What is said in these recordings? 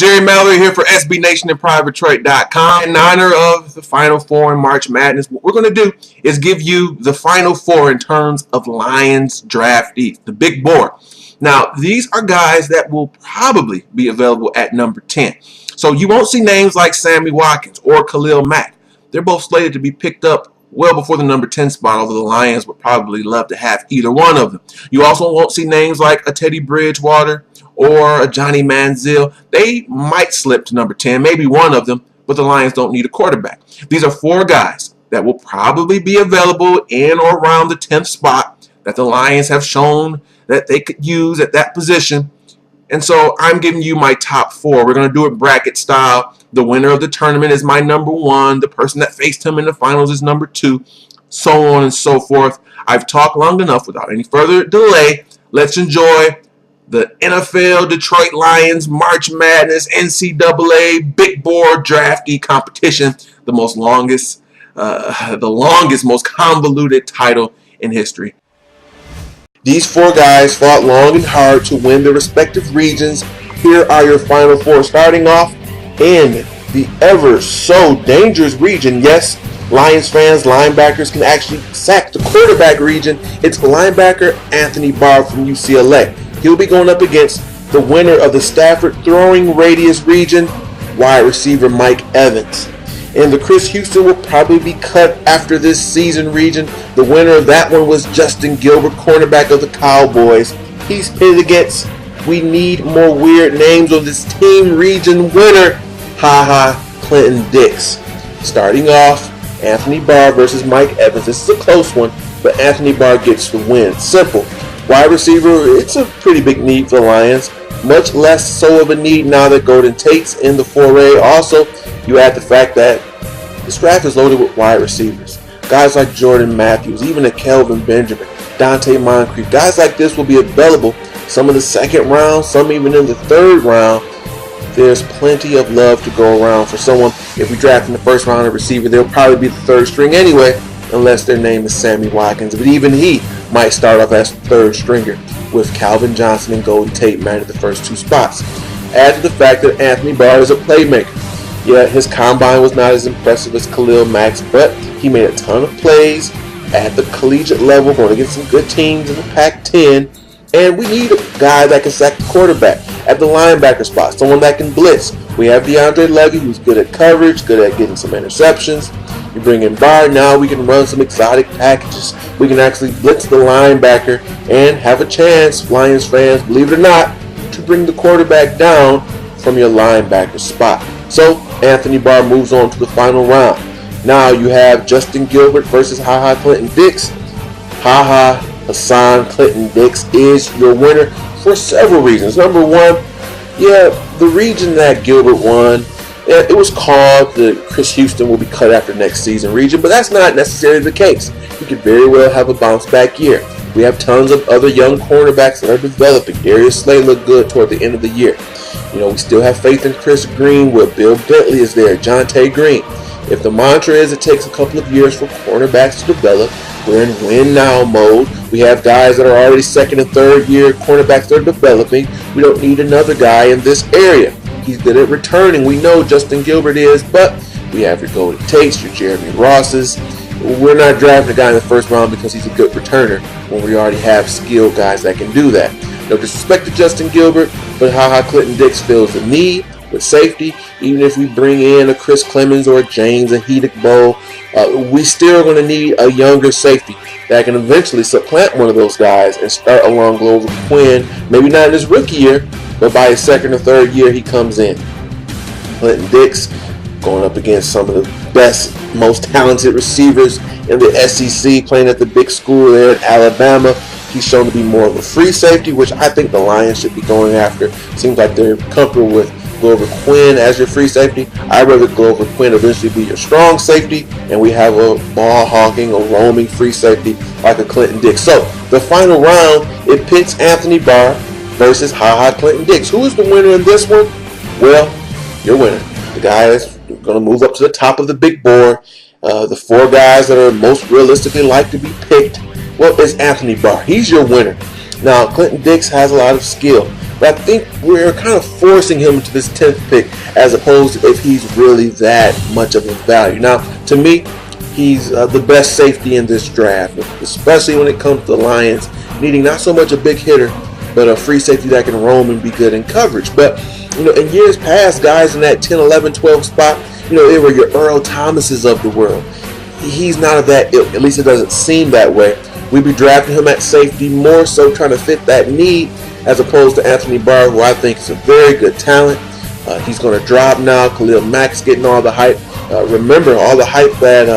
Jerry Mallory here for SB Nation and PrivateTrade.com. In honor of the Final Four in March Madness, what we're going to do is give you the Final Four in terms of Lions draftees, the big board. Now, these are guys that will probably be available at number 10. So you won't see names like Sammy Watkins or Khalil Mack. They're both slated to be picked up well before the number 10 spot, although the Lions would probably love to have either one of them. You also won't see names like a Teddy Bridgewater or a Johnny Manziel. They might slip to number 10, maybe one of them, but the Lions don't need a quarterback. These are four guys that will probably be available in or around the 10th spot that the Lions have shown that they could use at that position. And so I'm giving you my top four. We're going to do it bracket style. The winner of the tournament is my number one. The person that faced him in the finals is number two, so on and so forth. I've talked long enough. Without any further delay, let's enjoy the NFL Detroit Lions March Madness NCAA Big Board Draftee Competition, the longest, most convoluted title in history. These four guys fought long and hard to win their respective regions. Here are your final four, starting off in the ever so dangerous region. Yes, Lions fans, linebackers can actually sack the quarterback region. It's linebacker Anthony Barr from UCLA. He'll be going up against the winner of the Stafford throwing radius region, wide receiver Mike Evans. And the Chris Houston will probably be cut after this season region. The winner of that one was Justin Gilbert, cornerback of the Cowboys. He's hit against, we need more weird names on this team region winner, Clinton Dix. Starting off, Anthony Barr versus Mike Evans. This is a close one, but Anthony Barr gets the win. Simple. Wide receiver, it's a pretty big need for the Lions. Much less so of a need now that Golden Tate's in the foray. Also, you add the fact that this draft is loaded with wide receivers. Guys like Jordan Matthews, even a Kelvin Benjamin, Dante Moncrief. Guys like this will be available. Some in the second round, some even in the third round. There's plenty of love to go around for someone. If we draft in the first round a receiver, they'll probably be the third string anyway, unless their name is Sammy Watkins. But even he might start off as third stringer, with Calvin Johnson and Golden Tate manning the first two spots. Add to the fact that Anthony Barr is a playmaker. Yeah, his combine was not as impressive as Khalil Mack's, but he made a ton of plays at the collegiate level, going against some good teams in the Pac-10. And we need a guy that can sack the quarterback at the linebacker spot, someone that can blitz. We have DeAndre Levy, who's good at coverage, good at getting some interceptions. You bring in Barr, now we can run some exotic packages. We can actually blitz the linebacker and have a chance, Lions fans, believe it or not, to bring the quarterback down from your linebacker spot. So Anthony Barr moves on to the final round. Now you have Justin Gilbert versus Clinton Dix. Hassan Clinton Dix is your winner for several reasons. Number one, the region that Gilbert won, it was called the Chris Houston will be cut after next season region, but that's not necessarily the case. He could very well have a bounce back year. We have tons of other young cornerbacks that are developing. Darius Slay looked good toward the end of the year. We still have faith in Chris Greenwood. Bill Bentley is there. Jonte Green. If the mantra is it takes a couple of years for cornerbacks to develop, we're in win now mode. We have guys that are already second and third year cornerbacks that are developing. We don't need another guy in this area. He's good at returning. We know Justin Gilbert is, but we have your Golden Tates, your Jeremy Rosses. We're not drafting a guy in the first round because he's a good returner when we already have skilled guys that can do that. No disrespect to Justin Gilbert, but Clinton Dix fills the need with safety. Even if we bring in a Chris Clemens or a James Ihedigbo, we still going to need a younger safety that can eventually supplant one of those guys and start along Glover Quinn. Maybe not in his rookie year, but by his second or third year he comes in. Clinton Dix going up against some of the best, most talented receivers in the SEC, playing at the big school there in Alabama. He's shown to be more of a free safety, which I think the Lions should be going after. Seems like they're comfortable with Glover Quinn as your free safety. I'd rather Glover Quinn eventually be your strong safety, and we have a ball-hawking, a roaming free safety like a Clinton Dix. So, the final round, it pits Anthony Barr versus Clinton Dix. Who is the winner in this one? Well, your winner. The guy that's going to move up to the top of the big board. The four guys that are most realistically like to be picked, well, is Anthony Barr. He's your winner. Now, Clinton Dix has a lot of skill. but I think we're kind of forcing him to this 10th pick as opposed to if he's really that much of a value. Now, to me, he's the best safety in this draft, especially when it comes to the Lions needing not so much a big hitter, but a free safety that can roam and be good in coverage. But, in years past, guys in that 10, 11, 12 spot, they were your Earl Thomases of the world. He's not of that ilk. At least it doesn't seem that way. We'd be drafting him at safety more so trying to fit that need as opposed to Anthony Barr, who I think is a very good talent. He's going to drop now. Khalil Mack's getting all the hype. Remember all the hype that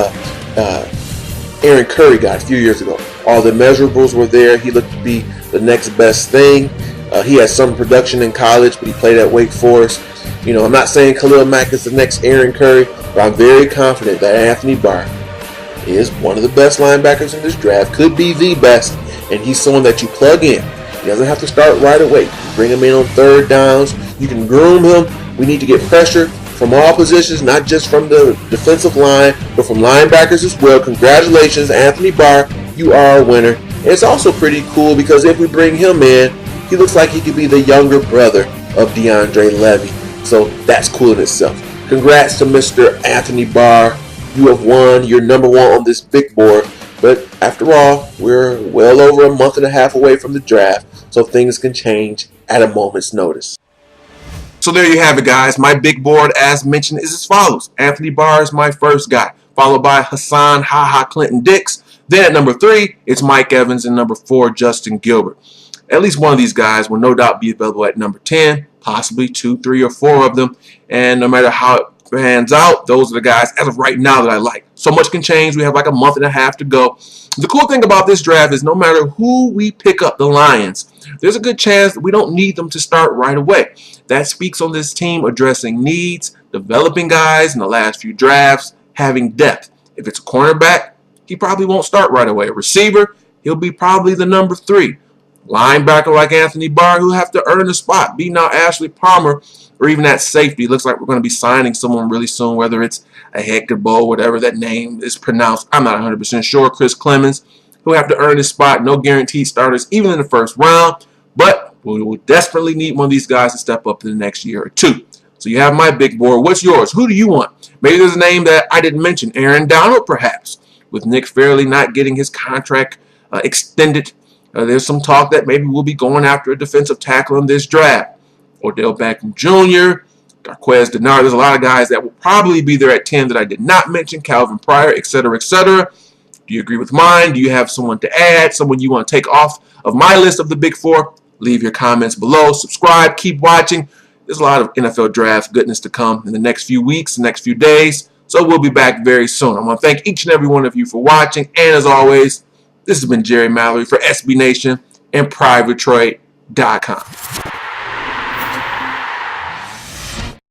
Aaron Curry got a few years ago. All the measurables were there. He looked to be the next best thing. He had some production in college, but he played at Wake Forest. I'm not saying Khalil Mack is the next Aaron Curry, but I'm very confident that Anthony Barr is one of the best linebackers in this draft, could be the best, and he's someone that you plug in. He doesn't have to start right away. You bring him in on third downs. You can groom him. We need to get pressure from all positions, not just from the defensive line, but from linebackers as well. Congratulations, Anthony Barr. You are a winner. And it's also pretty cool because if we bring him in, he looks like he could be the younger brother of DeAndre Levy. So that's cool in itself. Congrats to Mr. Anthony Barr. You have won. You're number one on this big board. But after all, we're well over a month and a half away from the draft, so things can change at a moment's notice. So there you have it, guys. My big board, as mentioned, is as follows. Anthony Barr is my first guy, followed by Hassan "Ha Clinton" Dix. Then at number 3, it's Mike Evans, and number 4, Justin Gilbert. At least one of these guys will no doubt be available at number 10, possibly 2, 3, or 4 of them. And no matter how it pans out, those are the guys as of right now that I like. So much can change. We have like a month and a half to go. The cool thing about this draft is no matter who we pick up, the Lions, there's a good chance that we don't need them to start right away. That speaks on this team addressing needs, developing guys in the last few drafts, having depth. If it's a cornerback, he probably won't start right away. A receiver, he'll be probably the number 3. Linebacker like Anthony Barr, who'll have to earn a spot. Be now Ashley Palmer, or even at safety. It looks like we're going to be signing someone really soon, whether it's Ihedigbo, whatever that name is pronounced. I'm not 100% sure. Chris Clemens, who'll have to earn his spot. No guaranteed starters, even in the first round. But we will desperately need one of these guys to step up in the next year or 2. So you have my big board. What's yours? Who do you want? Maybe there's a name that I didn't mention. Aaron Donald, perhaps. With Nick Fairley not getting his contract extended, there's some talk that maybe we'll be going after a defensive tackle in this draft. Odell Beckham Jr., Darquez Denard. There's a lot of guys that will probably be there at 10 that I did not mention. Calvin Pryor, etc., etc. Do you agree with mine? Do you have someone to add? Someone you want to take off of my list of the big 4? Leave your comments below. Subscribe. Keep watching. There's a lot of NFL draft goodness to come in the next few weeks, the next few days. So we'll be back very soon. I want to thank each and every one of you for watching. And as always, this has been Jerry Mallory for SB Nation and PrivateTrade.com.